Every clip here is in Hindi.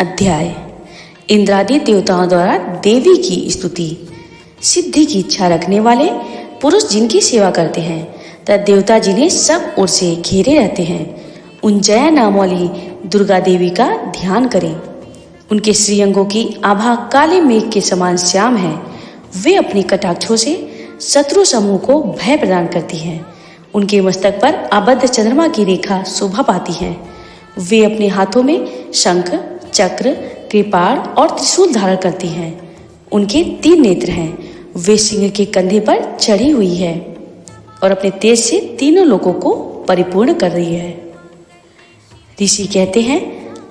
अध्याय। इंद्रादि देवताओं द्वारा देवी की स्तुति। सिद्धि की इच्छा रखने वाले पुरुष जिनकी सेवा करते हैं तथा देवता जिन्हें सब ओर से घेरे रहते हैं, उन जया नाम वाली दुर्गा देवी का ध्यान करें। उनके श्रीअंगों की आभा काले मेघ के समान श्याम है। वे अपनी कटाक्षों से शत्रु समूह को भय प्रदान करती हैं। उनके मस्तक पर आबद्ध चंद्रमा की रेखा शोभा पाती है। वे अपने हाथों में शंख, चक्र, कृपाण और त्रिशूल धारण करती हैं। उनके 3 नेत्र हैं। वे सिंह के कंधे पर चढ़ी हुई है और अपने तेज से तीनों लोगों को परिपूर्ण कर रही है। ऋषि कहते हैं,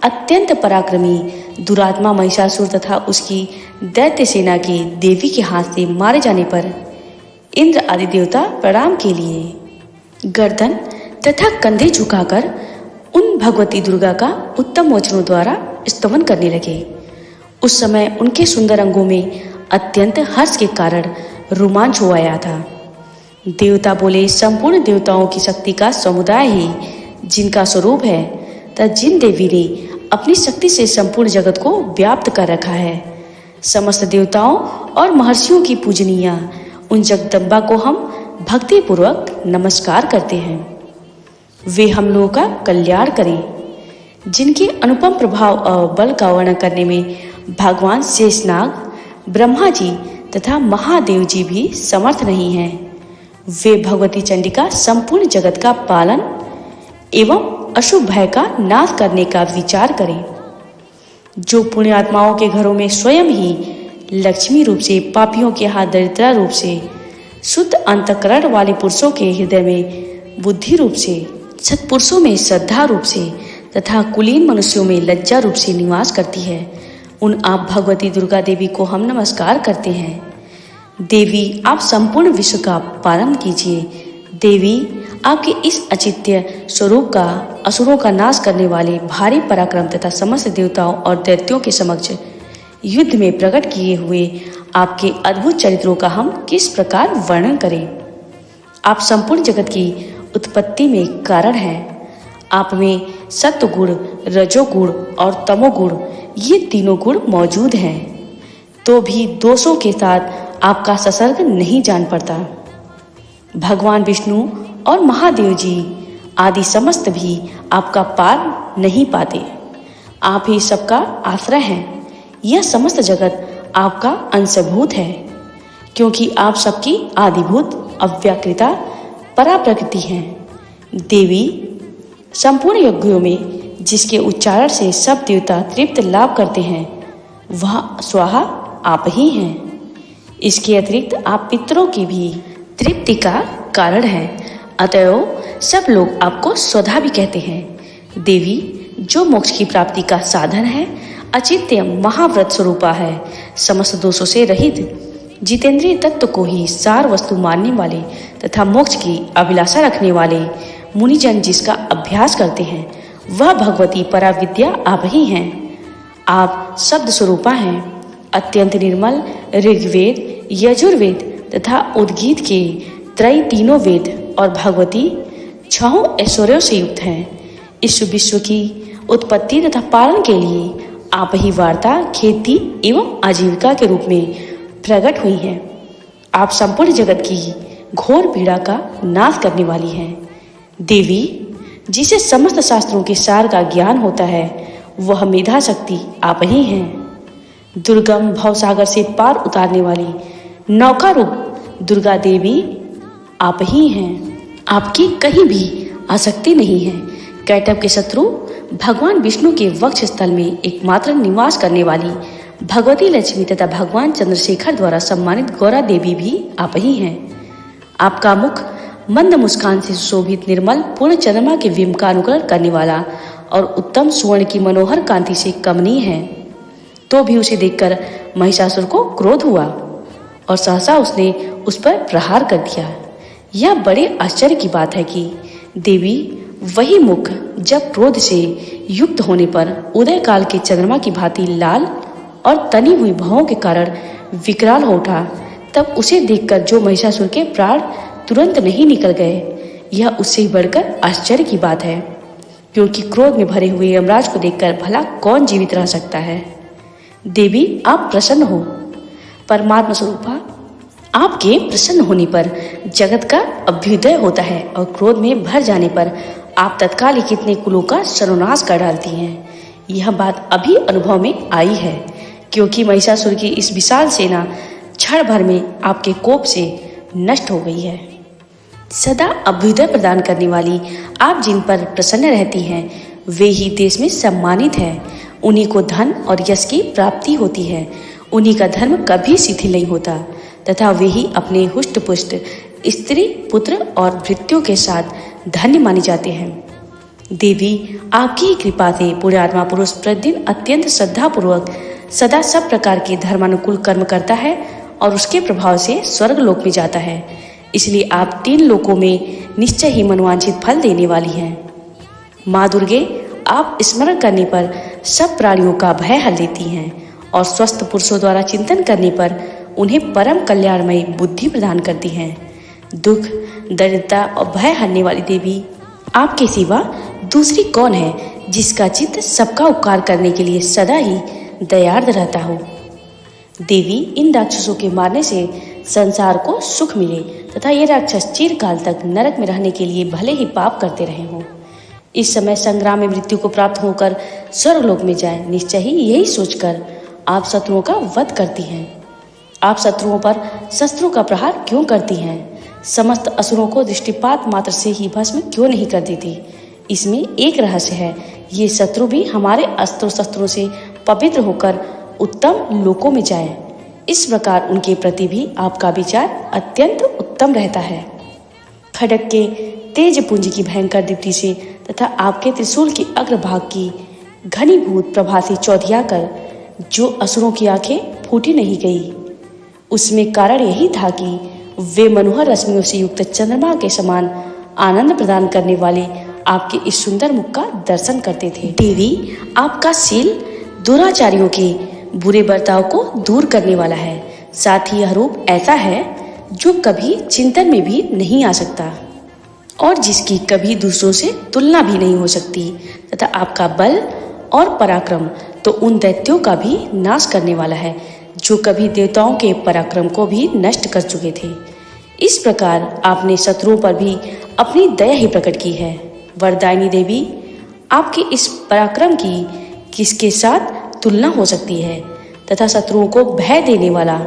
अत्यंत पराक्रमी दुरात्मा महिषासुर तथा उसकी दैत्य सेना की देवी के हाथ से मारे जाने पर इंद्र आदि देवता प्रणाम के लिए गर्दन तथा कंधे झुकाकर उन भगवती दुर्गा का उत्तम वचनों द्वारा स्तवन करने लगे। उस समय उनके सुंदर अंगों में अत्यंत हर्ष के कारण रोमांच हो आया था। देवता बोले, संपूर्ण देवताओं की शक्ति का समुदाय ही जिनका स्वरूप है तथा जिन देवी ने अपनी शक्ति से संपूर्ण जगत को व्याप्त कर रखा है, समस्त देवताओं और महर्षियों की पूजनीय उन जगदम्बा को हम भक्ति पूर्वक नमस्कार करते हैं। वे हम लोगों का कल्याण करें। जिनके अनुपम प्रभाव और बल का वर्णन करने में भगवान शेषनाग, ब्रह्मा जी तथा महादेव जी भी समर्थ नहीं हैं। वे भगवती चंडिका संपूर्ण जगत का पालन एवं अशुभ भय का नाश करने का विचार करें। जो पुण्यात्माओं के घरों में स्वयं ही लक्ष्मी रूप से, पापियों के हाथ दरिद्रा रूप से, शुद्ध अंतःकरण वाले पुरुषों के हृदय में बुद्धि रूप से, सत्पुरुषों में श्रद्धा रूप से तथा कुलीन मनुष्यों में लज्जा रूप से निवास करती है, उन आप भगवती दुर्गा देवी को हम नमस्कार करते हैं। देवी, आप संपूर्ण विश्व का पालन कीजिए। देवी, आपके इस अचिंत्य स्वरूप का असुरों का नाश करने वाले भारी पराक्रम तथा समस्त देवताओं और दैत्यों के समक्ष युद्ध में प्रकट किए हुए आपके अद्भुत चरित्रों का हम किस प्रकार वर्णन करें। आप संपूर्ण जगत की उत्पत्ति में कारण हैं। आप में सत्वगुण, रजोगुण और तमोगुण ये तीनों गुण मौजूद हैं, तो भी दोषों के साथ आपका संसर्ग नहीं जान पड़ता। भगवान विष्णु और महादेव जी आदि समस्त भी आपका पार नहीं पाते। आप ही सबका आश्रय हैं। यह समस्त जगत आपका अंशभूत है, क्योंकि आप सबकी आदिभूत अव्याकृता पराप्रकृति हैं। देवी, संपूर्ण यज्ञों में जिसके उच्चारण से सब देवता तृप्त लाभ करते हैं, वह स्वाहा आप ही हैं। इसके अतिरिक्त आप पितरों की भी तृप्ति का कारण हैं। अतएव सब लोग आपको स्वधा भी कहते हैं। देवी, जो मोक्ष की प्राप्ति का साधन है, अचिंत्य महाव्रत स्वरूपा है, समस्त दोषों से रहित, जितेंद्रिय तत्व को ही सार वस्तु मानने वाले तथा मोक्ष की अभिलाषा रखने वाले मुनिजन जिसका अभ्यास करते हैं, वह भगवती पराविद्या आप ही हैं। आप शब्द स्वरूपा हैं। अत्यंत निर्मल ऋग्वेद, यजुर्वेद तथा उद्गीत के त्रय तीनों वेद और भगवती 6 ऐश्वर्यों से युक्त हैं। इस विश्व की उत्पत्ति तथा पालन के लिए आप ही वार्ता, खेती एवं आजीविका के रूप में प्रकट हुई हैं। आप संपूर्ण जगत की घोर पीड़ा का नाश करने वाली हैं। देवी, जिसे समस्त शास्त्रों के सार का ज्ञान होता है, वह मेधा शक्ति आप ही हैं। दुर्गम भवसागर से पार उतारने वाली नौका रूप दुर्गा देवी आप ही हैं। आपकी कहीं भी आसक्ति नहीं है। कैटभ के शत्रु भगवान विष्णु के वक्ष स्थल में एकमात्र निवास करने वाली भगवती लक्ष्मी तथा भगवान चंद्रशेखर द्वारा सम्मानित गौरा देवी भी आप ही हैं। आपका मुख मंद मुस्कान से सुशोभित निर्मल पूर्ण चंद्रमा के बिंब का अनुकरण करने वाला और उत्तम सुवर्ण की मनोहर कांति से कमनीय है। तो भी उसे देखकर महिषासुर को क्रोध हुआ और सहसा उसने उस पर प्रहार कर दिया। यह बड़े आश्चर्य की बात है कि देवी, वही मुख जब क्रोध से युक्त होने पर उदय काल के चंद्रमा की भांति लाल और तनी हुई भवों के कारण विकराल हो उठा, तब उसे देखकर जो महिषासुर के प्राण तुरंत नहीं निकल गए, यह उससे बढ़कर आश्चर्य की बात है। क्योंकि क्रोध में भरे हुए यमराज को देखकर भला कौन जीवित रह सकता है। देवी, आप प्रसन्न हो। परमात्मा स्वरूपा, आपके प्रसन्न होने पर जगत का अभ्युदय होता है और क्रोध में भर जाने पर आप तत्काल ही कितने कुलों का सर्वनाश कर डालती हैं। यह बात अभी अनुभव में आई है, क्योंकि महिषासुर की इस विशाल सेना क्षण भर में आपके कोप से नष्ट हो गई है। सदा अभ्युदय प्रदान करने वाली आप जिन पर प्रसन्न रहती हैं, वे ही देश में सम्मानित हैं। उन्हीं को धन और यश की प्राप्ति होती है। उन्हीं का धर्म कभी शिथिल नहीं होता तथा वे ही अपने हुष्ट पुष्ट स्त्री, पुत्र और भृत्यों के साथ धन्य माने जाते हैं। देवी, आपकी कृपा से पुण्यात्मा पुरुष प्रतिदिन अत्यंत श्रद्धापूर्वक सदा सब प्रकार के धर्मानुकूल कर्म करता है और उसके प्रभाव से स्वर्ग लोक में जाता है। इसलिए आप 3 लोकों में निश्चय ही मनोवांछित फल देने वाली हैं। माँ दुर्गे, आप स्मरण करने पर सब प्राणियों का भय हल देती हैं और स्वस्थ पुरुषों द्वारा चिंतन करने पर उन्हें परम कल्याणमयी बुद्धि प्रदान करती हैं। दुख, दरिद्रता और भय हरने वाली देवी, आपके सिवा दूसरी कौन है जिसका चित्त सबका उपकार करने के लिए सदा ही दयार्द रहता हो। देवी, इन राक्षसों के मारने से संसार को सुख मिले तथा ये राक्षस चिरकाल तक नरक में रहने के लिए भले ही पाप करते रहे हों, इस समय संग्राम में मृत्यु को प्राप्त होकर स्वर्गलोक में जाएं, निश्चय ही यही सोचकर आप शत्रुओं का वध करती हैं। आप शत्रुओं पर शस्त्रों का प्रहार क्यों करती हैं? समस्त असुरों को दृष्टिपात मात्र से ही भस्म क्यों नहीं कर देती? इसमें एक रहस्य है, ये शत्रु भी हमारे अस्त्र शस्त्रों से पवित्र होकर उत्तम लोकों में जाएं। इस प्रकार उनके प्रति भी आपका विचार अत्यंत उत्तम रहता है। खड्ग के तेज पुंज की भयंकर दीप्ति से तथा आपके त्रिशूल के अग्रभाग की घनीभूत प्रभा से चौधिया कर जो असुरों की आंखें फूटी नहीं गई, उसमें कारण यही था कि वे मनोहर रश्मियों से युक्त चंद्रमा के समान आनंद प्रदान करने वाले आपके इस सुंदर मुख का दर्शन करते थे। देवी, आपका शील दुराचारियों के बुरे बर्ताव को दूर करने वाला है। साथ ही यह रूप ऐसा है जो कभी चिंतन में भी नहीं आ सकता और जिसकी कभी दूसरों से तुलना भी नहीं हो सकती तथा आपका बल और पराक्रम तो उन दैत्यों का भी नाश करने वाला है जो कभी देवताओं के पराक्रम को भी नष्ट कर चुके थे। इस प्रकार आपने शत्रुओं पर भी अपनी दया ही प्रकट की है। वरदायिनी देवी, आपके इस पराक्रम की किसके साथ तुलना हो सकती है तथा शत्रुओं को भय देने वाला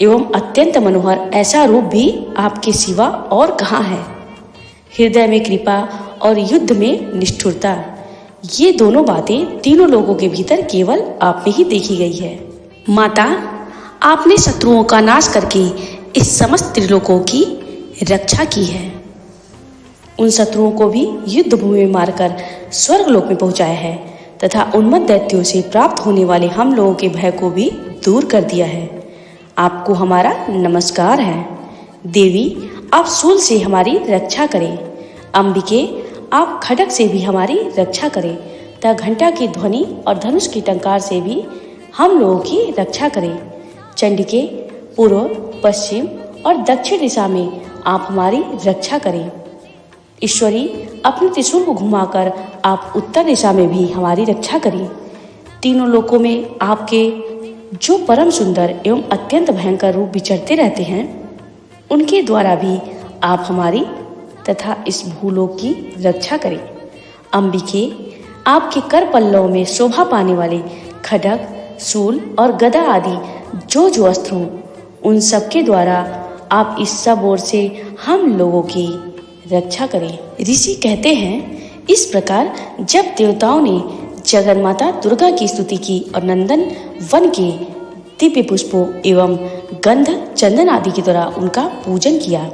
एवं अत्यंत मनोहर ऐसा रूप भी आपके सिवा और कहाँ है? हृदय में कृपा और युद्ध में निष्ठुरता, ये दोनों बातें तीनों लोगों के भीतर केवल आप में ही देखी गई है। माता, आपने शत्रुओं का नाश करके इस समस्त त्रिलोकों की रक्षा की है। उन शत्रुओं को भी युद्ध भूमि में मारकर स्वर्गलोक में पहुंचाया है तथा उन्मत्त दैत्यों से प्राप्त होने वाले हम लोगों के भय को भी दूर कर दिया है। आपको हमारा नमस्कार है। देवी, आप शूल से हमारी रक्षा करें। अंबिके, आप खड्ग से भी हमारी रक्षा करें तथा घंटा की ध्वनि और धनुष की टंकार से भी हम लोगों की रक्षा करें। चंडिके, पूर्व, पश्चिम और दक्षिण दिशा में आप हमारी रक्षा करें। ईश्वरी, अपने त्रिशूल को घुमाकर आप उत्तर दिशा में भी हमारी रक्षा करें। तीनों लोकों में आपके जो परम सुंदर एवं अत्यंत भयंकर रूप विचरते रहते हैं, उनके द्वारा भी आप हमारी तथा इस भूलोक की रक्षा करें। अंबिके, आपके कर पल्लवों में शोभा पाने वाले खड्ग, शूल और गदा आदि जो अस्त्र हों, उन सब के द्वारा आप इस सब ओर से हम लोगों की रक्षा करें। ऋषि कहते हैं, इस प्रकार जब देवताओं ने जगन्माता दुर्गा की स्तुति की और नंदन वन के दिव्य पुष्पों एवं गंध चंदन आदि के द्वारा उनका पूजन किया,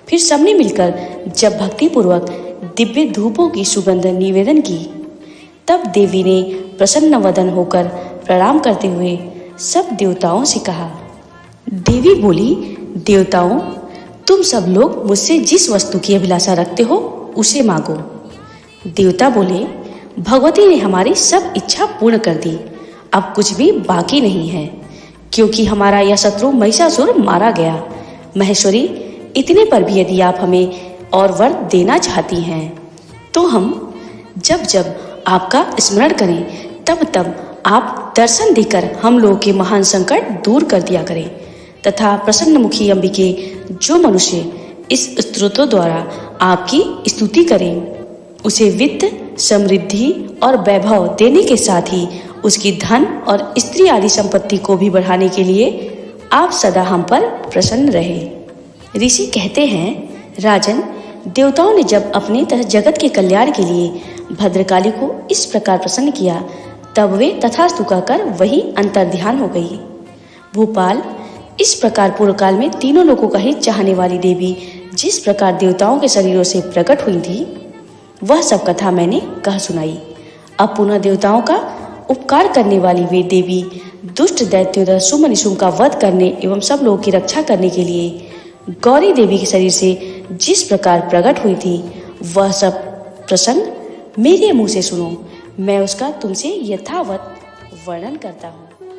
फिर सबने मिलकर जब भक्तिपूर्वक दिव्य धूपों की सुगंध निवेदन की, तब देवी ने प्रसन्न वदन होकर प्रणाम करते हुए सब देवताओं से कहा। देवी बोली, देवताओं, तुम सब लोग मुझसे जिस वस्तु की अभिलाषा रखते हो उसे मांगो। देवता बोले, भगवती ने हमारी सब इच्छा पूर्ण कर दी, अब कुछ भी बाकी नहीं है, क्योंकि हमारा यह शत्रु महिषासुर मारा गया। महेश्वरी, इतने पर भी यदि आप हमें और वर देना चाहती हैं तो हम जब जब आपका स्मरण करें तब तब आप दर्शन देकर हम लोगों के महान संकट दूर कर दिया करें तथा प्रसन्नमुखी अंबिके जो मनुष्य इस स्तोत्रों द्वारा आपकी स्तुति करें उसे वित्त, समृद्धि और वैभव देने के साथ ही उसकी धन और स्त्री आदि संपत्ति को भी बढ़ाने के लिए आप सदा हम पर प्रसन्न रहे। ऋषि कहते हैं, राजन, देवताओं ने जब अपने तथा जगत के कल्याण के लिए भद्रकाली को इस प्रकार प्रसन्न किया तब वे तथास्तु कहकर वही अंतर्ध्यान हो गई। भूपाल, इस प्रकार पूर्व काल में तीनों लोगों का हित चाहने वाली देवी जिस प्रकार देवताओं के शरीरों से प्रकट हुई थी वह सब कथा मैंने कह सुनाई। अब पुनः देवताओं का उपकार करने वाली वे देवी दुष्ट दैत्यों शुंभ निशुंभ का वध करने एवं सब लोगों की रक्षा करने के लिए गौरी देवी के शरीर से जिस प्रकार प्रकट हुई थी वह सब प्रसंग मेरे मुंह से सुनो, मैं उसका तुमसे यथावत वर्णन करता हूँ।